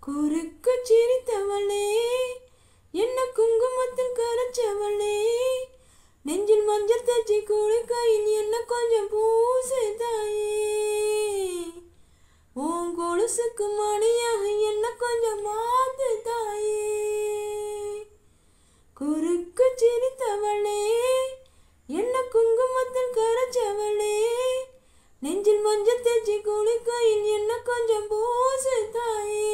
குறுக்கு சிரித்தவளே என்ன குங்குமத்தில் கரைச்சவளே நெஞ்சில் மஞ்சள் தேச்சி குளிக்கையில் என்ன கொஞ்சம் பூசு தாயே உன் கொலுசுக்கு மணியாக என்ன கொஞ்சம் மாத்து தாயே குறுக்கு சிரித்தவளே என்ன குங்குமத்தில் கரைச்சவளே நெஞ்சில் மஞ்சள் தேச்சி குளிக்கையில் என்ன கொஞ்சம் பூசு தாயே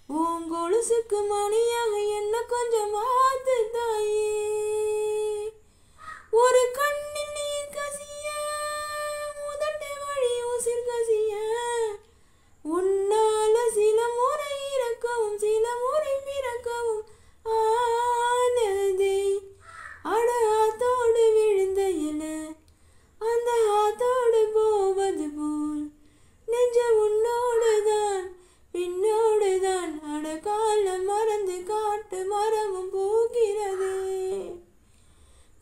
உன் கொலுசுக்கு மணியாக என்ன கொஞ்சம் மாத்து தாயே ஒரு கண்ணில் நீர் கசிய முதட்டை வழி உசிர் கசிய உன்னால சில முறை இறக்கவும் சில முறை பிறக்கவும் ஆனதே அட ஆத்தோடு விழுந்த இல அந்த ஆத்தோடு போவது போல் நெஞ்ச உன்னோடுதான் பின்னோடுதான் அட காலம் மறந்து காட்டு மரமும் போகிறது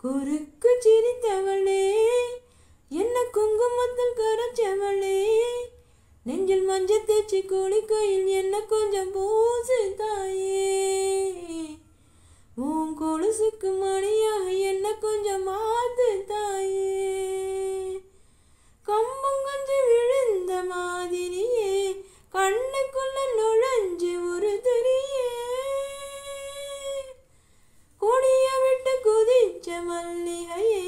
குறுக்கு சிரித்தவளே என்ன குங்குமத்தில் கரைச்சவளே நெஞ்சில் மஞ்சள் தேச்சி குளிக்கையில் என்ன கொஞ்சம் பூசு தாயே உன் கொலுசுக்கு மணியாக என்ன கொஞ்சம் மாத்து தாயே கம்பங்கஞ்சு விழுந்த மாதிரியே கண்ணுக்குள்ள நுழைஞ்சு ஒரு தெரியே கொடிய விட்டு குதிச்ச மல்லிகையே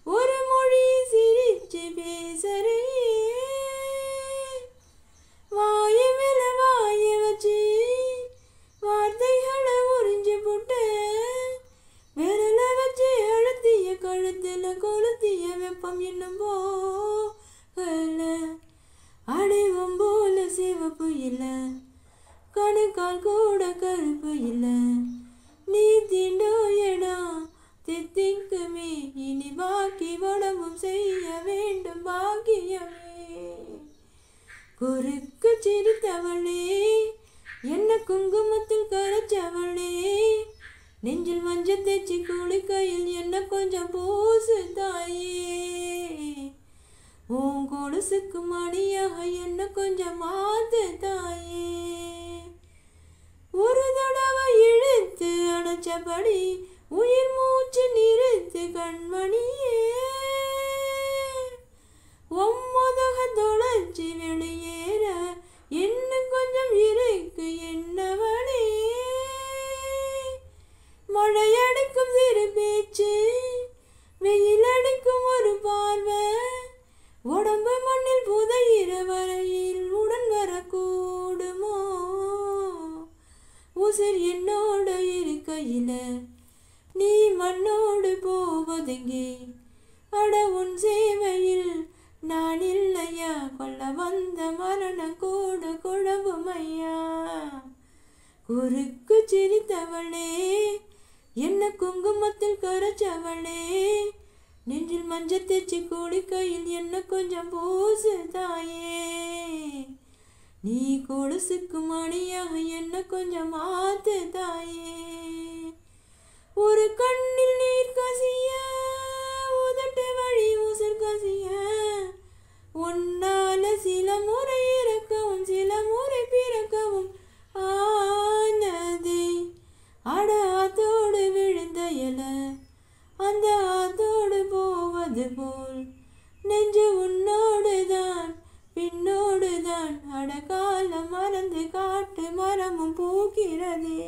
ஒரு மொழி சிரிச்சு பேசறையே வாய மேல வாய வச்சு வார்த்தைகளை உறிஞ்சு போட்டு விரல வச்சு அழுத்திய கழுத்துல கொளுத்திய வெப்பம் என்னும் போல அடைவம் போல சிவப்பு இல்ல கணுக்கால் கூட கருப்பு இல்ல நீ தீண்டோ இடம் தித்திக்குமே இனி பாக்கி உடம்பும் செய்ய வேண்டும் பாக்கியமே குறுக்கு சிரித்தவளே என்ன குங்குமத்தில் கரைச்சவளே நெஞ்சில் மஞ்சள் தேச்சி குளிக்கையில் என்ன கொஞ்சம் பூசு தாயே உன் கொலுசுக்கு மணியாக என்ன கொஞ்சம் மாத்து தாயே ஒரு தடவை இழுத்து அணைச்சபடி உயிர் மூச்சு நிறுத்து கண்மணியே ஒம்மொதக தொலைச்சி வெளியேற இன்னும் கொஞ்சம் இருக்கு என்னவனே மழையடிக்கும் சிறு பேச்சு வெயில் அடிக்கும் ஒரு பார்வை உடம்பு மண்ணில் புதையிற வரையில் உடன் வரக்கூடுமோ உசிர் என்னோட இருக்கையில நீ மண்ணோடு போவதெங்கே அட உன் சேவையில் நான் இல்லையா கொல்ல வந்த மரண கூட குழம்புமையா குறுக்கு சிரித்தவளே என்ன குங்குமத்தில் கரைச்சவளே நெஞ்சில் மஞ்சள் தேச்சி குளிக்கையில் என்ன கொஞ்சம் பூசு தாயே நீ கொலுசுக்கு மணியாக என்ன கொஞ்சம் மாத்து தாயே ஒரு கண்ணில் நீர் கசிய உதட்டு வழி உசிர் கசிய உன்னால சில முறை இறக்கவும் சில முறை பிறக்கவும் ஆனதே அட ஆத்தோடு விழுந்த இல அந்த ஆத்தோடு போவது போல் நெஞ்சு உன்னோடுதான் பின்னோடுதான் அட காலம் மறந்து காட்டு மரமும் பூக்கிறதே.